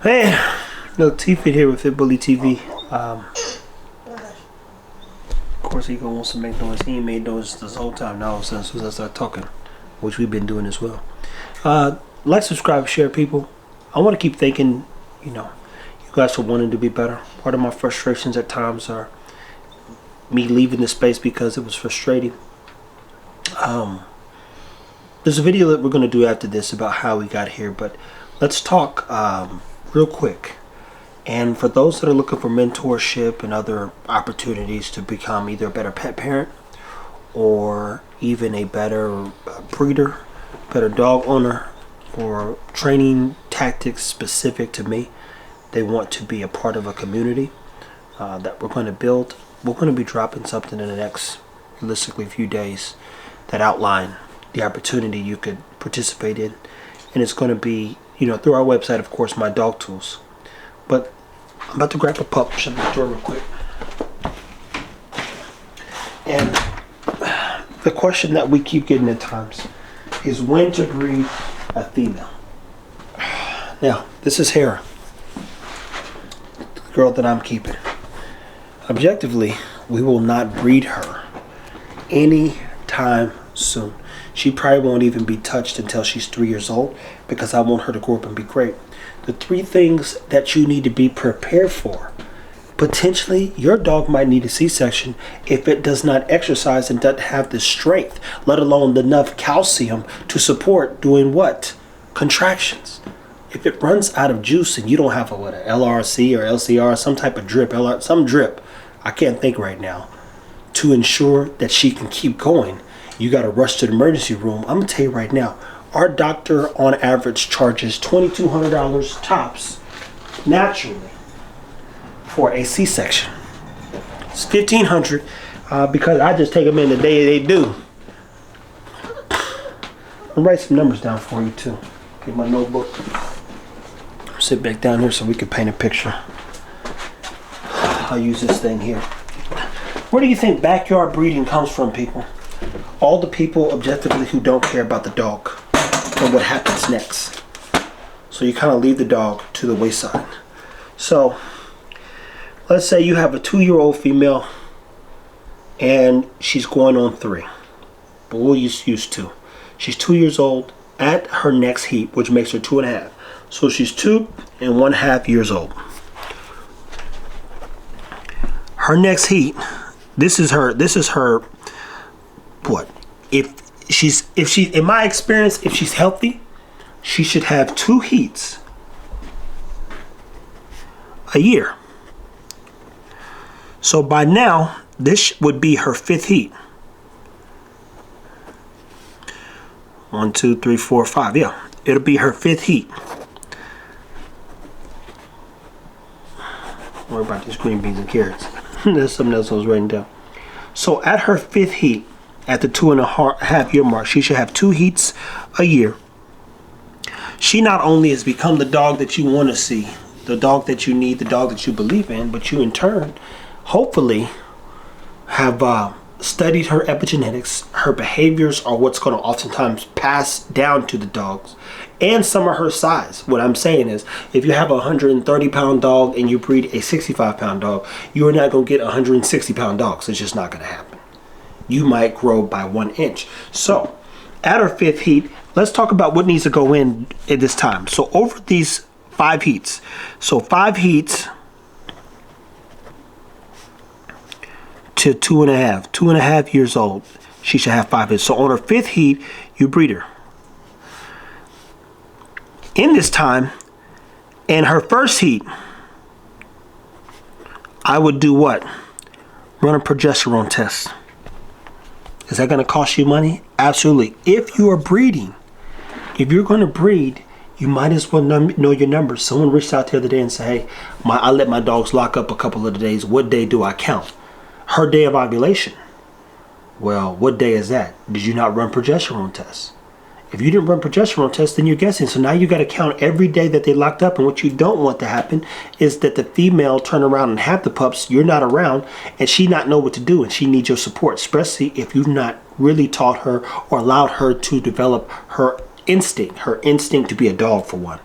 Hey, no T-Fit here with Fit Bully TV. Of course, he wants to make noise. He ain't made noise this whole time. Now, since I start talking, which we've been doing as well. Like, subscribe, share, people. I want to keep thinking, you guys are wanting to be better. Part of my frustrations at times are me leaving the space because it was frustrating. There's a video that we're going to do after this about how we got here, but let's talk real quick. And for those that are looking for mentorship and other opportunities to become either a better pet parent or even a better breeder, better dog owner, or training tactics specific to me, they want to be a part of a community that we're going to build. We're going to be dropping something in the next, realistically, few days that outline the opportunity you could participate in. And it's going to be, through our website, of course, My Dog Tools. But I'm about to grab a pup. Shut the door real quick. And the question that we keep getting at times is when to breed a female. Now, this is Hera, the girl that I'm keeping. Objectively, we will not breed her anytime soon. She probably won't even be touched until she's 3 years old because I want her to grow up and be great. The three things that you need to be prepared for. Potentially, your dog might need a C-section if it does not exercise and doesn't have the strength, let alone enough calcium to support doing what? Contractions. If it runs out of juice and you don't have a LRC or LCR, some type of drip, some drip, I can't think right now, to ensure that she can keep going, you got to rush to the emergency room. I'm going to tell you right now, our doctor on average charges $2,200 tops naturally for a C-section. It's $1,500 because I just take them in the day they do. I'll write some numbers down for you too. Get my notebook. Sit back down here so we can paint a picture. I'll use this thing here. Where do you think backyard breeding comes from, people? All the people objectively who don't care about the dog and what happens next. So you kind of leave the dog to the wayside. So let's say you have a 2-year-old female and she's going on 3. But we'll use 2. She's 2 years old at her next heat, which makes her 2.5. So she's 2.5 years old. Her next heat, this is her what? If she in my experience, if she's healthy, she should have 2 heats a year. So by now, this would be her 5th heat. 1, 2, 3, 4, 5. Yeah, it'll be her 5th heat. Don't worry about these green beans and carrots. There's something else I was writing down. So at her 5th heat, at the 2.5 year mark, she should have 2 heats a year. She not only has become the dog that you want to see, the dog that you need, the dog that you believe in, but you in turn, hopefully, have studied her epigenetics. Her behaviors are what's going to oftentimes pass down to the dogs, and some of her size. What I'm saying is, if you have a 130-pound dog and you breed a 65-pound dog, you are not going to get 160-pound dogs. It's just not going to happen. You might grow by 1 inch. So at her 5th heat, let's talk about what needs to go in at this time. So over these 5 heats, so 5 heats to 2.5 years old, she should have 5 heats. So on her 5th heat, you breed her. In this time, in her 1st heat, I would do what? Run a progesterone test. Is that going to cost you money? Absolutely. If you are breeding, if you're going to breed, you might as well know your numbers. Someone reached out the other day and said, hey, I let my dogs lock up a couple of the days. What day do I count? Her day of ovulation. Well, what day is that? Did you not run progesterone tests? If you didn't run progesterone tests, then you're guessing. So now you got to count every day that they locked up. And what you don't want to happen is that the female turn around and have the pups, you're not around, and she not know what to do, and she needs your support, especially if you've not really taught her or allowed her to develop her instinct to be a dog, for one.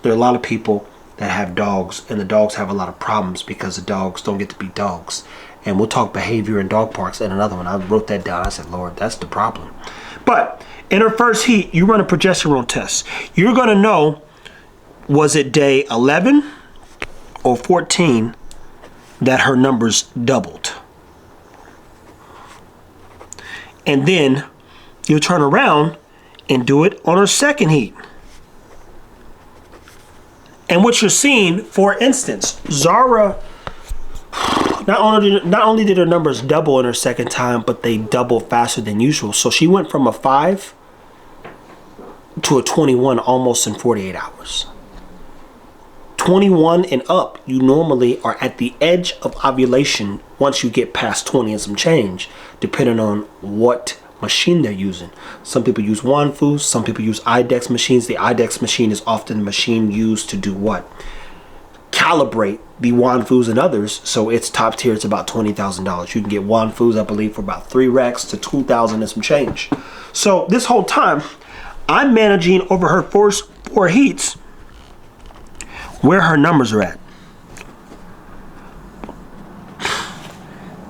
There are a lot of people that have dogs, and the dogs have a lot of problems because the dogs don't get to be dogs. And we'll talk behavior in dog parks in another one. I wrote that down. I said, Lord, that's the problem. But in her first heat, you run a progesterone test. You're going to know, was it day 11 or 14 that her numbers doubled. And then you'll turn around and do it on her second heat. And what you're seeing, for instance, Zara, not only did her numbers double in her second time, but they doubled faster than usual. So she went from a 5 to a 21 almost in 48 hours. 21 and up, you normally are at the edge of ovulation once you get past 20 and some change, depending on what machine they're using. Some people use Wanfu, some people use IDEX machines. The IDEX machine is often the machine used to do what? Calibrate the Wanfus and others. So it's top tier. It's about $20,000. You can get Wanfus, I believe, for about 3 racks to 2,000 and some change. So this whole time, I'm managing over her first 4 heats where her numbers are at.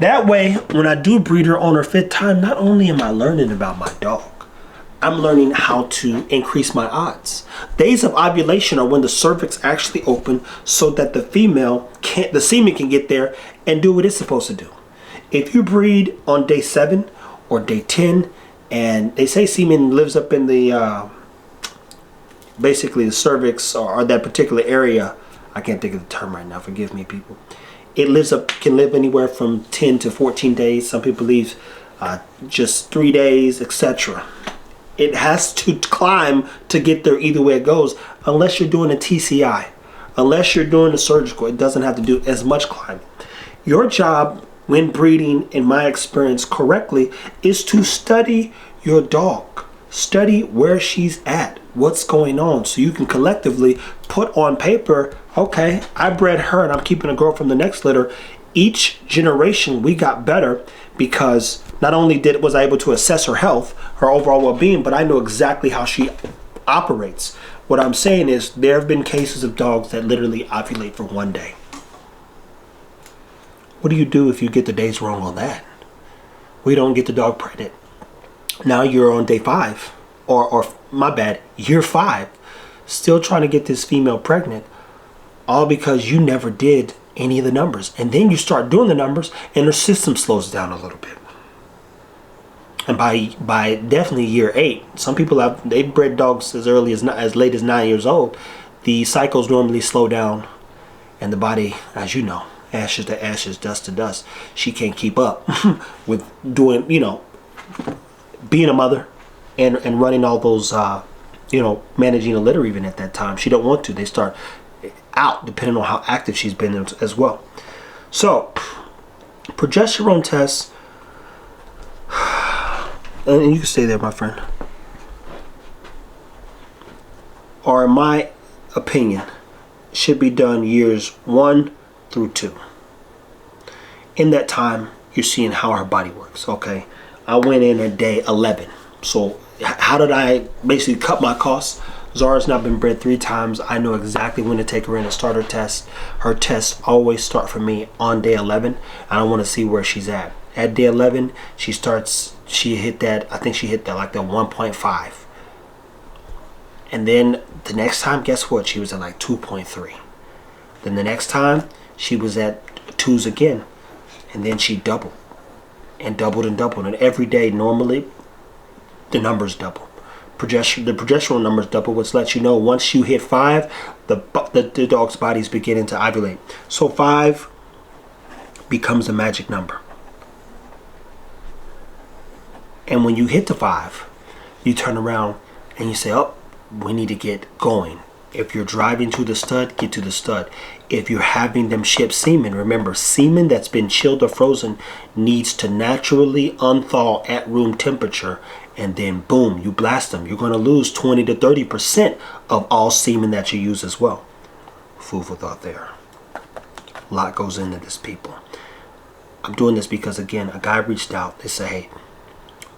That way, when I do breed her on her 5th time, not only am I learning about my dog, I'm learning how to increase my odds. Days of ovulation are when the cervix actually open so that the semen can get there and do what it's supposed to do. If you breed on day 7 or day 10, and they say semen lives up in the basically the cervix or that particular area. I can't think of the term right now. Forgive me, people. It can live anywhere from 10 to 14 days. Some people leave just 3 days, etc. It has to climb to get there either way it goes, unless you're doing a TCI. Unless you're doing a surgical, it doesn't have to do as much climbing. Your job when breeding, in my experience correctly, is to study your dog. Study where she's at, what's going on, so you can collectively put on paper, okay, I bred her and I'm keeping a girl from the next litter. Each generation we got better because not only was I able to assess her health, her overall well-being, but I know exactly how she operates. What I'm saying is there have been cases of dogs that literally ovulate for 1 day. What do you do if you get the days wrong on that? We don't get the dog pregnant. Now you're on day 5, or my bad, year 5, still trying to get this female pregnant, all because you never did any of the numbers. And then you start doing the numbers and her system slows down a little bit. And by definitely year 8, some people they've bred dogs as late as 9 years old. The cycles normally slow down, and the body, as you know, ashes to ashes, dust to dust. She can't keep up with doing, being a mother and running all those, managing a litter even at that time. She don't want to. They start out depending on how active she's been as well. So, progesterone tests, and you can stay there, my friend, are, in my opinion, should be done years 1 through 2. In that time, you're seeing how her body works, okay? I went in at day 11. So how did I basically cut my costs? Zara's now been bred 3 times. I know exactly when to take her in and start her test. Her tests always start for me on day 11. I want to see where she's at. At day 11, she hit that, I think she hit that like the 1.5. And then the next time, guess what? She was at like 2.3. Then the next time, she was at 2s again. And then she doubled. And doubled and doubled. And every day, normally, the numbers double. The progesterone numbers double, which lets you know once you hit 5, the dog's body is beginning to ovulate. So 5 becomes a magic number. And when you hit the 5, you turn around and you say, oh, we need to get going. If you're driving to the stud, get to the stud. If you're having them ship semen, remember, semen that's been chilled or frozen needs to naturally unthaw at room temperature, and then boom, you blast them. You're going to lose 20 to 30% of all semen that you use as well. Food for thought there. A lot goes into this, people. I'm doing this because, again, a guy reached out. They say, hey,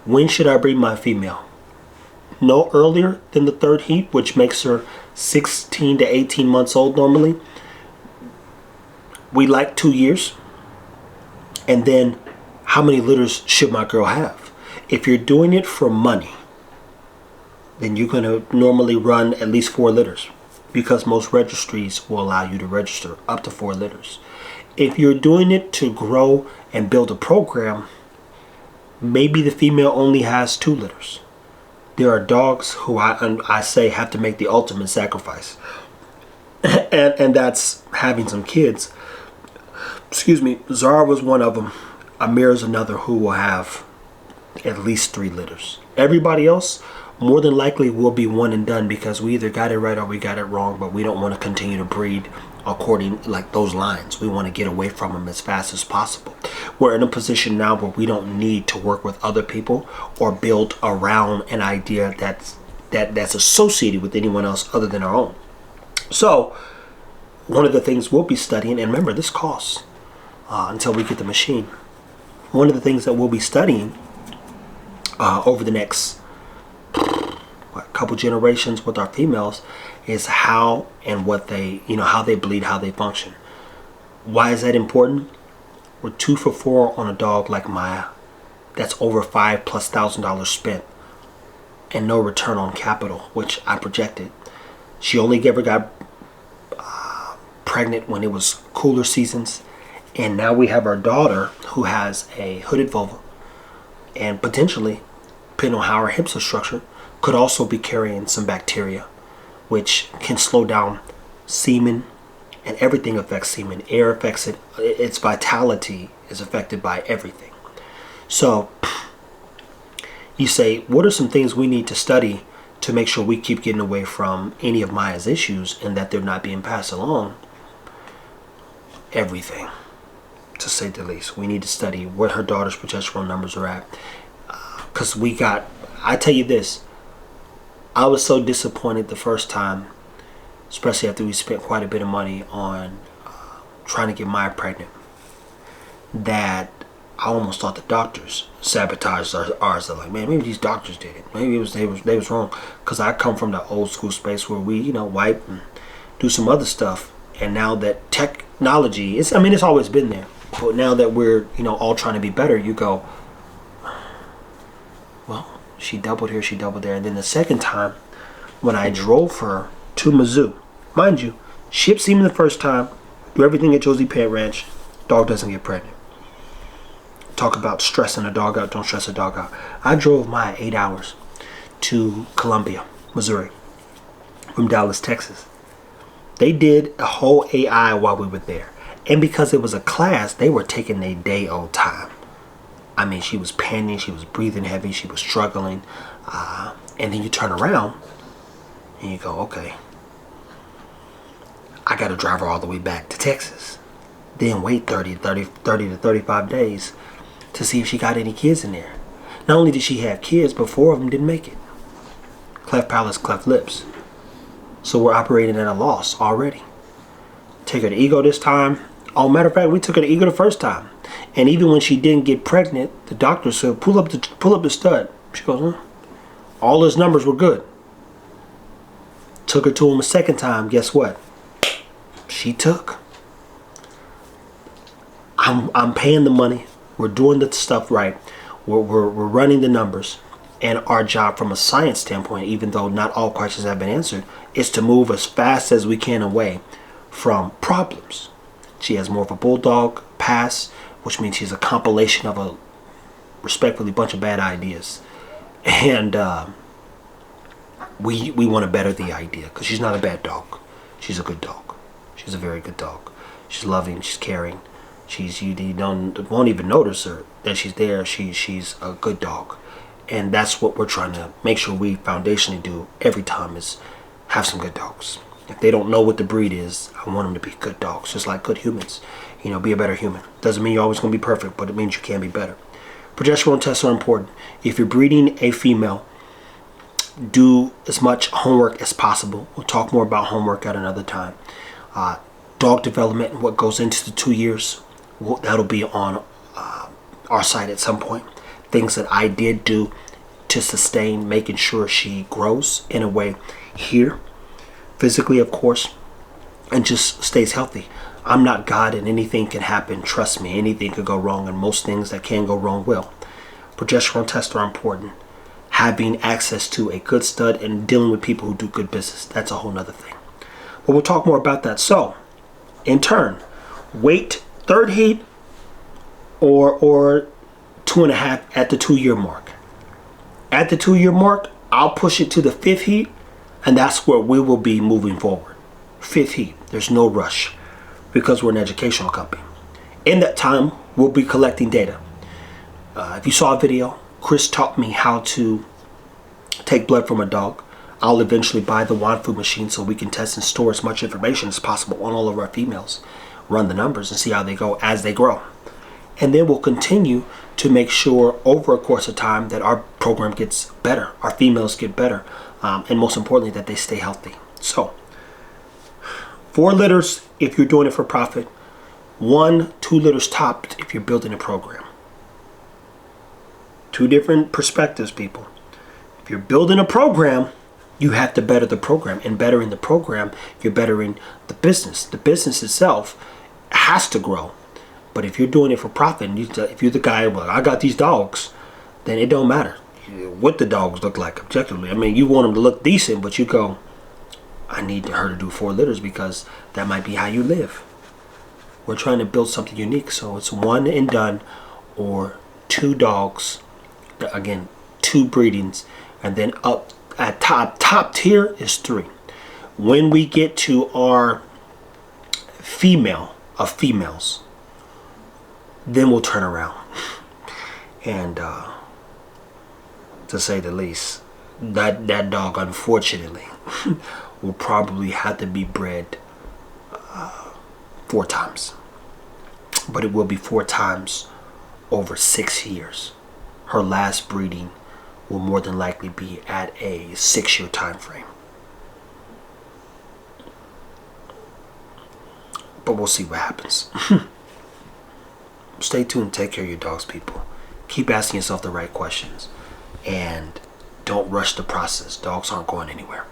when should I breed my female? No earlier than the 3rd heat, which makes her 16 to 18 months old normally. We like 2 years. And then how many litters should my girl have? If you're doing it for money, then you're going to normally run at least 4 litters, because most registries will allow you to register up to 4 litters. If you're doing it to grow and build a program, maybe the female only has 2 litters. There are dogs who I say have to make the ultimate sacrifice, and that's having some kids. Excuse me. Zara was one of them. Amir is another who will have at least 3 litters. Everybody else more than likely will be one and done, because we either got it right or we got it wrong, but we don't want to continue to breed according like those lines. We want to get away from them as fast as possible. We're in a position now where we don't need to work with other people or build around an idea that's associated with anyone else other than our own. So one of the things we'll be studying, and remember, this costs until we get the machine. One of the things that we'll be studying over the next couple generations with our females is how and what they, how they bleed, how they function. Why is that important? We're 2 for 4 on a dog like Maya. That's over $5,000+ spent and no return on capital, which I projected. She only ever got pregnant when it was cooler seasons, and now we have our daughter who has a hooded vulva, and potentially, depending on how her hips are structured, could also be carrying some bacteria, which can slow down semen, and everything affects semen. Air affects it. Its vitality is affected by everything. So you say, what are some things we need to study to make sure we keep getting away from any of Maya's issues and that they're not being passed along? Everything, to say the least. We need to study what her daughter's progesterone numbers are at. Because I tell you this, I was so disappointed the first time, especially after we spent quite a bit of money on trying to get Maya pregnant, that I almost thought the doctors sabotaged ours. They're like, man, maybe these doctors did it. Maybe they was wrong. Because I come from the old school space where we, wipe and do some other stuff. And now that technology, it's always been there. But now that we're, all trying to be better, you go, well, she doubled here, she doubled there. And then the second time, when I drove her to Mizzou, mind you, ship semen the first time, do everything at Josie Pant Ranch, dog doesn't get pregnant. Talk about stressing a dog out, don't stress a dog out. I drove my 8 hours to Columbia, Missouri, from Dallas, Texas. They did a whole AI while we were there. And because it was a class, they were taking a day old time. She was panting, she was breathing heavy, she was struggling. And then you turn around and you go, okay, I got to drive her all the way back to Texas. Then wait 30 to 35 days to see if she got any kids in there. Not only did she have kids, but 4 of them didn't make it. Cleft palates, cleft lips. So we're operating at a loss already. Take her to Ego this time. Oh, matter of fact, we took her to Ego the first time. And even when she didn't get pregnant, the doctor said, pull up the stud. She goes, all his numbers were good. Took her to him a second time. Guess what? She took. I'm paying the money. We're doing the stuff right. We're running the numbers. And our job from a science standpoint, even though not all questions have been answered, is to move as fast as we can away from problems. She has more of a bulldog pass, which means she's a compilation of a respectfully bunch of bad ideas. And we want to better the idea, because she's not a bad dog. She's a good dog. She's a very good dog. She's loving. She's caring. You won't even notice her that she's there. She's a good dog. And that's what we're trying to make sure we foundationally do every time, is have some good dogs. If they don't know what the breed is, I want them to be good dogs, just like good humans. Be a better human. Doesn't mean you're always going to be perfect, but it means you can be better. Progesterone tests are important. If you're breeding a female, do as much homework as possible. We'll talk more about homework at another time. Dog development and what goes into the 2 years, that'll be on our site at some point. Things that I did do to sustain making sure she grows in a way here. physically, of course, and just stays healthy. I'm not God and anything can happen. Trust me, anything could go wrong, and most things that can go wrong will. Progesterone tests are important. Having access to a good stud and dealing with people who do good business, that's a whole nother thing. But we'll talk more about that. So, in turn, wait third heat or 2.5 at the 2-year mark. At the 2-year mark, I'll push it to the 5th heat, and that's where we will be moving forward. 5th heat. There's no rush because we're an educational company. In that time, we'll be collecting data. If you saw a video, Chris taught me how to take blood from a dog. I'll eventually buy the wand food machine so we can test and store as much information as possible on all of our females, run the numbers and see how they go as they grow. And then we'll continue to make sure over a course of time that our program gets better, our females get better, and most importantly that they stay healthy. So 4 litters if you're doing it for profit, 1-2 litters topped if you're building a program. 2 different perspectives, people. If you're building a program, you have to better the program, and bettering the program, you're bettering the business. The business itself has to grow. But if you're doing it for profit, and if you're the guy, well, I got these dogs, then it don't matter what the dogs look like objectively. I mean, you want them to look decent, but you go, I need her to do 4 litters because that might be how you live. We're trying to build something unique, so it's 1 and done, or 2 dogs, again, 2 breedings, and then up at top tier is 3. When we get to our female of females, then we'll turn around. And to say the least, that dog, unfortunately, will probably have to be bred 4 times. But it will be 4 times over 6 years. Her last breeding will more than likely be at a 6-year time frame. But we'll see what happens. Stay tuned. Take care of your dogs, people. Keep asking yourself the right questions. And don't rush the process. Dogs aren't going anywhere.